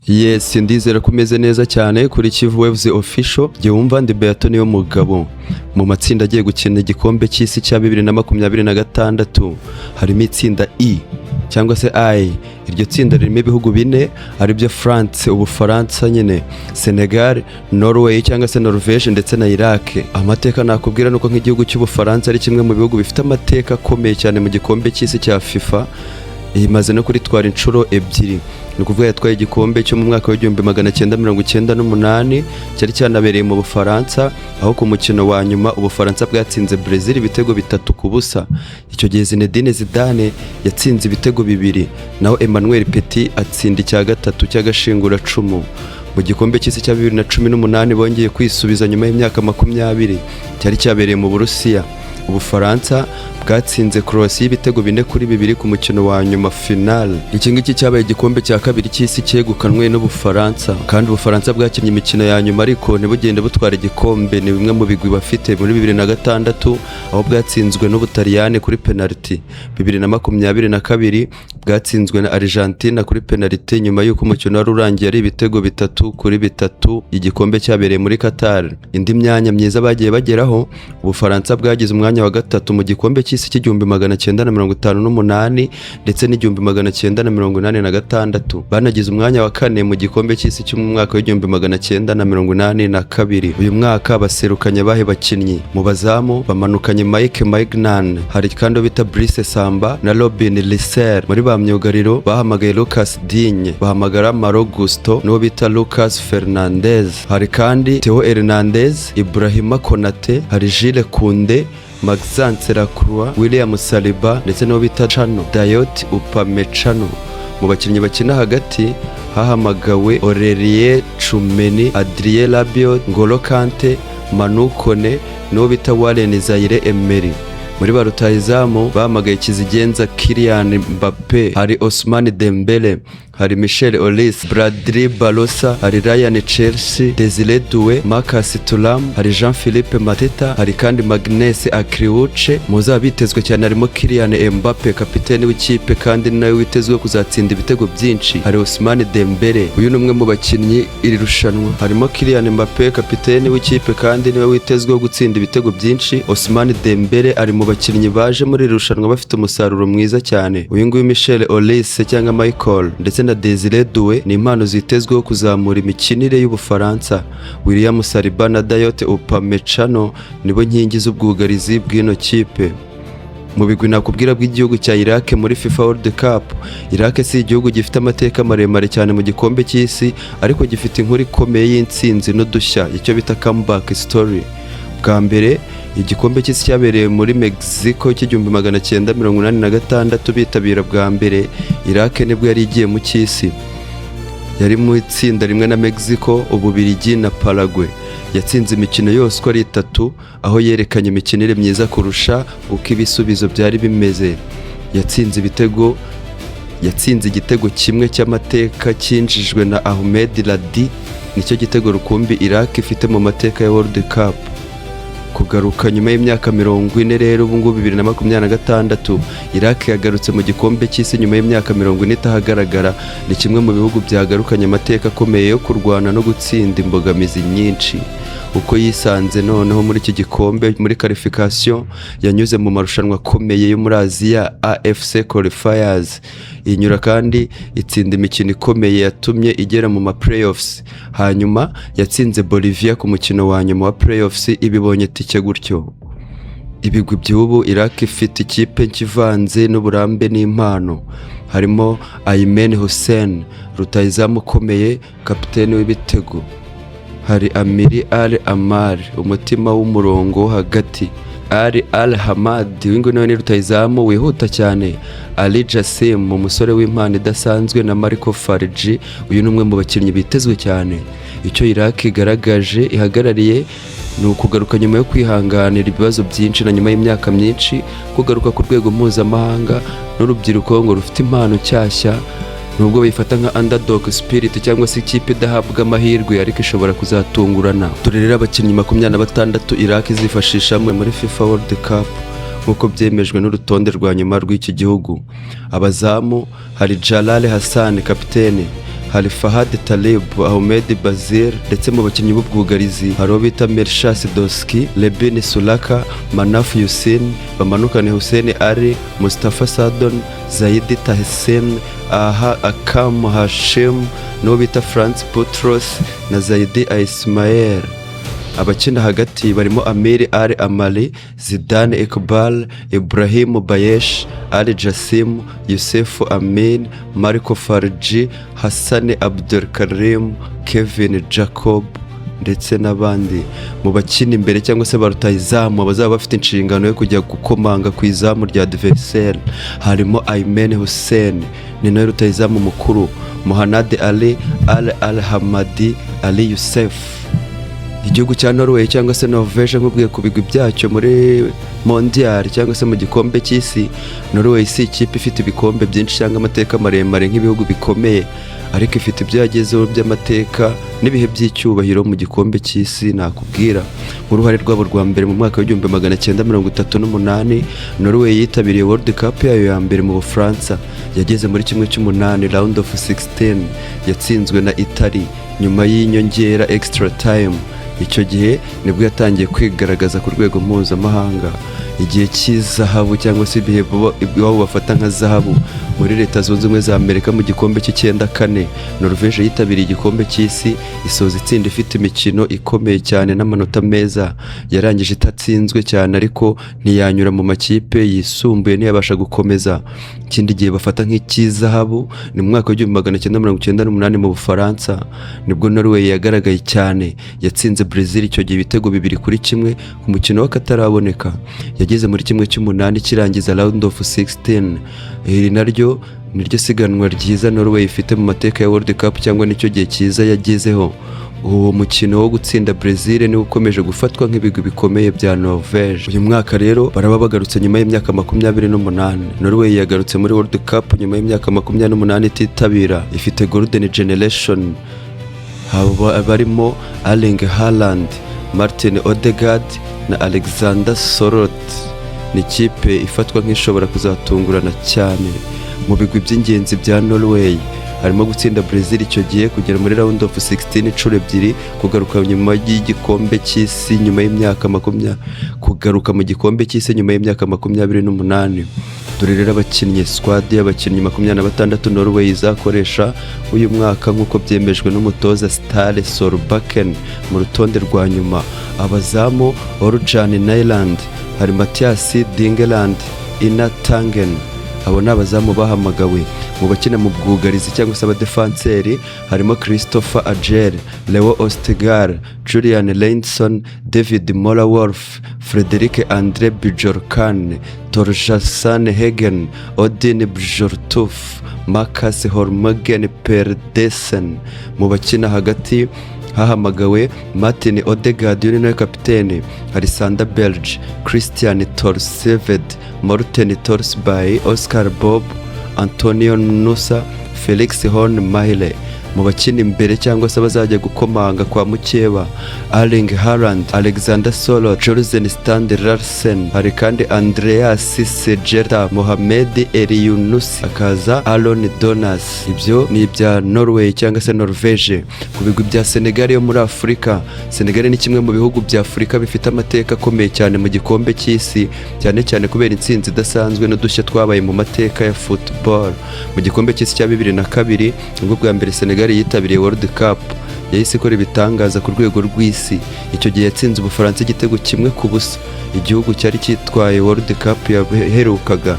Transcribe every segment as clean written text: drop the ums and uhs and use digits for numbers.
Yes, ndizera kumeze neza cyane kuri Kivu Waves Official. Jye wumva ndi Beato Niyomugabo. Mu matsinda agiye gukina igikombe cy'isi cya 2026 harimo itsinda E cyangwa se I. Iryo tsinda ririmo ibihugu bine ari byo France, Ubufaransa nyine, Senagal, Norway cyangwa se Norvège ndetse na Iraq. Amateka nakubwira nuko nk'igihugu cy'Ubufaransa ari kimwe mu bihugu bifite amateka akomeye cyane mu gikombe cy'isi cya FIFA. Imaze no kuritwara inshuro ebyiri. Ni ukuvuga yatwaye igikombe cyo mu mwaka wa 1998 cyari cyanabereye mu Bufaransa, aho ku mukino wa nyuma Ubufaransa bwatsinze Brazil ibitego 3-0. Icyo gihe Zinedine Zidane yatsinze ibitego 2, naho Emmanuel Petit atsinda icya gatatu cy'agashingura cumu. Mu gikombe cy'isi cya 2018 bongeye kwisubiza nyuma y'imyaka 20 cyari cyabereye mu Burusiya. Ubufaransa bwatsinze Croatia ibitego 4-2 ku mukino wa nyuma final. Iki ngiki cyabaye igikombe cya kabiri cy'isi cyegukanwe n'Ubufaransa, kandi Ubufaransa bwakinnye imikino ya nyuma ariko ntibugende butwara igikombe. Ni bimwe mu bigwi bafite muri 2006 aho bwatsinzwe n'Ubutaliyani kuri penalty. 2022 bwatsinzwe na Argentina kuri penalty nyuma y'uko umukino wari urangiye ari ibitego 3-3. Igikombe cyabereye muri Qatar. Indi myanya myiza bagiye bageraho, Ubufaransa bwagize umwanya wa gatatu mu gikombe cy'isi cy'igihumbi 1958 ndetse n'igihumbi 1986. Banagize umwanya wa kane mu gikombe cy'isi cyo mu mwaka w'igihumbi 1982. Uyu mwaka baserukanye bahe bakinnyi mu bazamu bamanukanye Mike Maignan, hari kandi bita Brice Samba na Robin Lisser. Muri ba myugariro bahamagaye Lucas Digne, bahamagara Malo Gusto n'uwo bita Lucas Fernandez, hari kandi Theo Hernandez, Ibrahima Konate, hari Jules Koundé, Maxence Lacroix, William Saliba ndetse n'uwo bita Chano Dayot Upamecano. Mu bakinnyi bakina hagati hahamagawe Aurelien Tchouameni, Adrien Rabiot, N'Golo Kante, Manu Kone n'uwo bita Warren Zaïre Emery. Muri ba rutahizamu bahamagaye Kizigenza Kylian Mbappé, hari Ousmane Dembele, hari Michel Olise, Bradley Barcola, hari Ryan Cherki, Desire Doué, Marcus Thuram, hari Jean-Philippe Mateta, hari kandi Magnus Akliuche. Muza bitezwe cyane harimo Kylian Mbappé, kapiteni w'ikipe kandi nawe witezwe kuzatsinda ibitego byinshi. Hari Ousmane Dembele, uyu ni umwe mu bakinnyi iri rushanwa. Harimo Kylian Mbappé, kapiteni w'ikipe kandi niwe witezwe gutsinda ibitego byinshi. Ousmane Dembele ari mu bakinnyi baje muri irushanwa bafite umusaruro mwiza cyane. Uyu nguyu Michel Olise cyangwa Michael ndetse na Desire Doué ni impano zitezweho kuzamura imikinire y'Ubufaransa. William Saliba na Dayot Upamecano nibo nkingi z'ubwugarizi bw'ino kipe. Mu bigwi nakubwira bw'igihugu cya Iraq muri FIFA World Cup, Iraq si igihugu gifite amateka maremare cyane mu gikombe cy'isi, ariko gifite inkuru ikomeye y'intsinzi n'udushya, icyo bita comeback story. Bwa mbere igikombe cy'isi cyabereye muri Mexico cy'igihumbi 1986 bitabira bwa mbere. Iraq nibwo yari igiye mu cy'isi, yari mu itsinda rimwe na Mexico, Ububiligi na Paraguay. Yatsinze imikino yose uko ari 3, aho yerekanye imikinire myiza kurusha uko ibisubizo byari bimeze. Yatsinze igitego kimwe cy'amateka cyinjijwe na Ahmed Radi, nicyo gitego rukumbi Iraq ifite mu mateka ya World Cup. Kugaruka nyuma y'imyaka 40 rero ubu ngubu 2026 Iraq yagarutse mu gikombe cy'isi nyuma y'imyaka 40 itahagaragara. Ni kimwe mu bihugu byagarukanye amateka akomeye yo kurwana no gutsinda imbogamizi nyinshi. Uko yisanze noneho muri iki gikombe muri qualification, yanyuze mu marushanwa akomeye yo muri Aziya AFC Qualifiers, inyura kandi itsinda imikino ikomeye yatumye igera mu ma playoffs. Hanyuma yatsinze Bolivia ku mukino wa nyuma wa playoffs, ibibonye tike gutyo. Ibigwi by'ubu Iraq ifite ikipe kivanze n'uburambe n'impano, harimo Aymen Hussein, rutahizamu ukomeye, kapiteni w'ibitego. Hari Amiri Al-Amar, umutima w'umurongo hagati. Ali Al-Hamad, wingu nawe ni rutahizamu wihuta cyane. Ali Jassim, umusore w'impano idasanzwe, na Marco Farji, uyu ni umwe mu bakinnyi bitezwe cyane. Icyo Iraq igaragaje ihagarariye ni ukugaruka nyuma yo kwihanganira ibibazo byinshi na nyuma y'imyaka myinshi, kugaruka ku rwego mpuzamahanga n'urubyiruko ngo rufite impano nshyashya. Nubwo bayifata nka underdog spirit cyangwa se ikipe idahabwa amahirwe, ariko ishobora kuzatungurana. Turerera abakinnyi 26 Iraq izifashisha muri FIFA World Cup nk'uko byemejwe n'urutonde rwa nyuma rw'iki gihugu. Abazamu hari Jalal Hassan, kapiteni, hari Fahad Talib, Ahmed Bazir, ndetse mu bakinnyi b'ubwugarizi hari bita Mershas Doski, Lebin Sulaka, Manaf Yusin, bamanukane Hussein Ali, Mustafa Sadon, Zaidi Tahsin, Akam Hashim, n'uwo bita France Boutros na Zaidi Ismail. Abakina hagati barimo Amir Ali Amali, Zidane Iqbal, Ibrahim Bayesh, Ali Jassim, Youssef Amin, Marco Farji, Hassan Abdul Karim, Kevin Jacob ndetse n'abandi. Mu bakina imbere cyangwa se barutayizamu bazaba bafite inshingano yo kujya gukomanga ku izamu rya adversaire harimo Aymen Hussein, ni nawe rutayizamu mukuru, Mohanad Ali, Al-Hamadi, Ali Youssef. Igihugu cya Norway cyangwa se Norvège nk'ubwiye ku bigwi byacyo muri mondial cyangwa se mu gikombe cy'isi. Norway si ikipe ifite ibikombe byinshi cyangwa amateka maremare nk'ibihugu bikomeye, ariko ifite ibyo yagezeho by'amateka n'ibihe by'icyubahiro mu gikombe cy'isi. Nakubwira nk'uruhare rwabo rwa mbere mu mwaka w'1938 Norway yitabiriye World Cup yayo ya mbere mu Bufaransa, yageze muri kimwe cy'umunani round of 16, yatsinzwe na Italy nyuma y'inyongera extra time. Icyo gihe nibwo yatangiye kwigaragaza ku rwego mpuzamahanga, igihe cy'izahabu cyangwa se ibihe iwabo bafata nka zahabu muri Leta Zunze Ubumwe za Amerika mu gikombe cy'94. Norvège yitabiriye igikombe cy'isi isoza itsinda ifite imikino ikomeye cyane n'amanota meza, yarangije itatsinzwe cyane ariko ntiyanyura mu makipe yisumbuye ntiyabasha gukomeza. Ikindi gihe bafata nk'icy'izahabu ni mu mwaka w'1998 mu Bufaransa, nibwo Norway yagaragaye cyane, yatsinze Brazil icyo gihe ibitego 2-1 ku mukino w'akataraboneka. Yageze muri kimwe cy'umunani kirangiza round of 16. Iri naryo niryo siganwa ryiza Norway ifite mu mateka ya World Cup cyangwa nicyo gihe cyiza yagezeho. Uwo mukino wo gutsinda Brazil ni ukomeje gufatwa nk'ibigwi bikomeye bya Norvège. Uyu mwaka rero baraba bagarutse nyuma y'imyaka 28. Norway yagarutse muri World Cup nyuma y'imyaka 28 ititabira, ifite Golden Generation barimo Erling Haaland, Martin Odegaard na Alexander Sørloth. Ni ikipe ifatwa nk'ishobora kuzatungurana cyane. Mu bigwi by'ingenzi bya Norway harimo gutsinda Brazil icyo gihe, kugera muri round of 16 inshuro 2, kugaruka nyuma y'igikombe cy'isi nyuma y'imyaka 20, kugaruka mu gikombe cy'isi nyuma y'imyaka 28. Dore rero abakinnyi squad y'abakinnyi 26 Norway izakoresha uyu mwaka nk'uko byemejwe n'umutoza Ståle Solbakken mu rutonde rwa nyuma. Abazamu Orjan Nyland, hari Mathias Dingeland, Ina Tangen. Abo ni abazamu bahamagawe. Mu bakina mu bwugarizi cyangwa se abadefanseri harimo Christopher Agel, Leo Ostegar, Julian Leinson, David Mollawolf, Frederick Andre Bjorkan, Torjasan Hegen, Odin Bjortuf, Marcus Hormagen Pedersen. Mu bakina hagati hahamagawe Martin Odegaard ni nawe kapitene, hari Sander Berge, Christian Torsved, Morten Torsby, Oscar Bob, Antonio Nusa, Felix Horn Mahle. Mu bakina imbere cyangwa se bazajya gukomanga kwa mukeba Erling Haaland, Alexander Sørloth, Jorgen Strand Larsen, hari kandi Andreas Segerta, Mohamed Eliyunus, akaza Aaron Donas. Ibyo ni ibya Norway cyangwa se Norvège. Ku bigwi bya Senegal yo muri Afurika, Senegal ni kimwe mu bihugu bya Afurika bifite amateka akomeye cyane mu gikombe cy'isi, cyane cyane kubera intsinzi idasanzwe n'udushya twabaye mu mateka ya football. Mu gikombe cy'isi cya 2002 ubwo bwa mbere Senegal yitabiriye World Cup, yahise ikora ibitangaza ku rwego rw'isi. Icyo gihe yatsinze Ubufaransa igitego 1-0, igihugu cyari cyitwaye World Cup yaherukaga.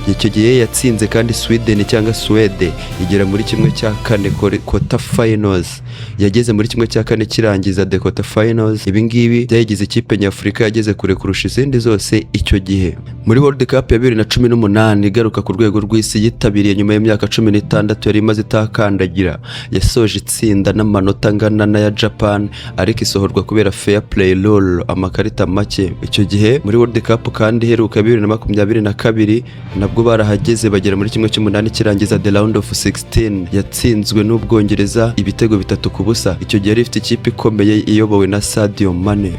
Icyo gihe yatsinze kandi Sweden cyangwa Swede igera muri kimwe cya 4 quarter finals. Yageze muri kimwe cya 4 kirangiza the quarter finals. Ibi ngibi byayigize ikipe nyafurika yageze kure kurusha izindi zose icyo gihe. Muri World Cup ya 2018 igaruka ku rwego rw'isi yitabiriye nyuma y'imyaka 16 yari imaze itakandagira, yasoje itsinda n'amanota angana na ya Japan, ariko isohorwa kubera fair play rule, amakarita make. Icyo gihe muri World Cup kandi iheruka 2022 nabwo barahageze bagera muri kimwe cy'umunani kirangiza the round of 16, yatsinzwe n'Ubwongereza ibitego 3-0. Icyo gihe yari ifite ikipe ikomeye iyobowe na Sadio Mane.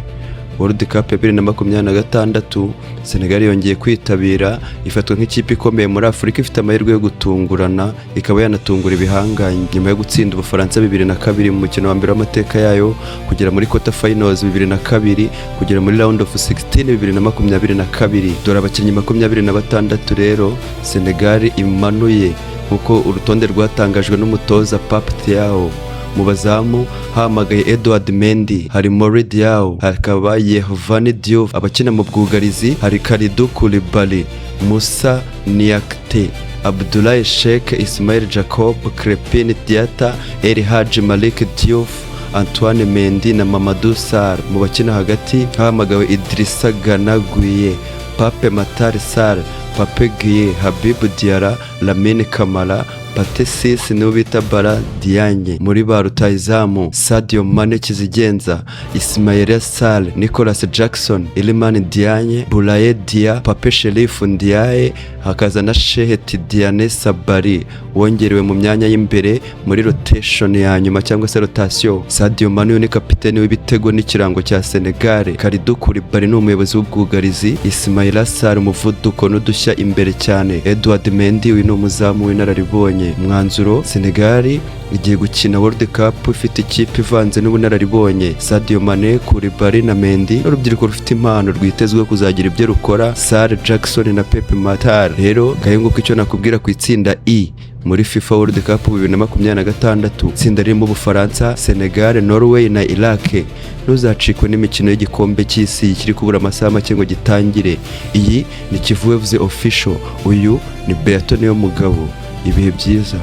World Cup ya 2026 Senegal yongeye kwitabira ifatwa nk'ikipe ikomeye muri Afurika ifite amahirwe yo gutungurana ikaba yanatungura ibihanganye nyuma yo gutsinda Ubufaransa 2002 mu mukino wa mbere w'amateka yayo kugera muri quarter finals 2002 kugera muri round of 16 2022. Dore abakinnyi 26 rero Senegal imanuye nkuko urutonde rwatangajwe n'umutoza Pape Thiaw. Mu bazamu hamagaye Edouard Mendy, hari Mori Diaw, hakaba Yehvani Diouf. Abakina mu bwugarizi hari Kalidou Koulibaly, Moussa Niakhaté, Abdoulaye Sheikh, Ismail Jacob, Crépin Diatta, El Hadji Malick Diouf, Antoine Mendy na Mamadou Sarr. Mu bakina hagati hamagawe Idrissa Gana Gueye, Pape Matar Sarr, Pape Gueye, Habib Diarra, Lamine Camara, Pate Ciss niwe bita Bara Diagne. Muri ba rutahizamu Sadio Mane Kizigenza, Ismaila Sarr, Nicolas Jackson, Iliman Diagne, Boulaye Dia, Pape Cherif Ndiaye, hakaza na Cheikh Tidiane Sabari wongerewe mu myanya y'imbere muri rotation ya nyuma cyangwa se rotation. Sadio Mane ni kapiteni w'ibitego n'ikirango cya Senegal. Kalidou Koulibaly ni umuyobozi w'ubwugarizi, Ismaila Sarr umuvuduko n'udushya imbere cyane, Edouard Mendy ni umuzamu w'inararibonye. Mwanzuro, Senegal igiye gukina World Cup ifite ikipe ivanze n'ubunararibonye, Sadio Mane, Koulibaly na Mendy n'urubyiruko rufite impano rwitezwe kuzagira ibyo rukora, Sarr, Jackson na Pape Matar. Rero gahenguko icyo nakubwira ku itsinda I muri FIFA World Cup 2026. Itsinda ririmo Ubufaransa, Senegal, Norway na Iraq. Ntuzacikwe n'imikino y'igikombe cy'isi kiri kubura amasaha make ngo gitangire. Iyi ni Kivuze Official, uyu ni Beato Niyomugabo. Ibihe byiza.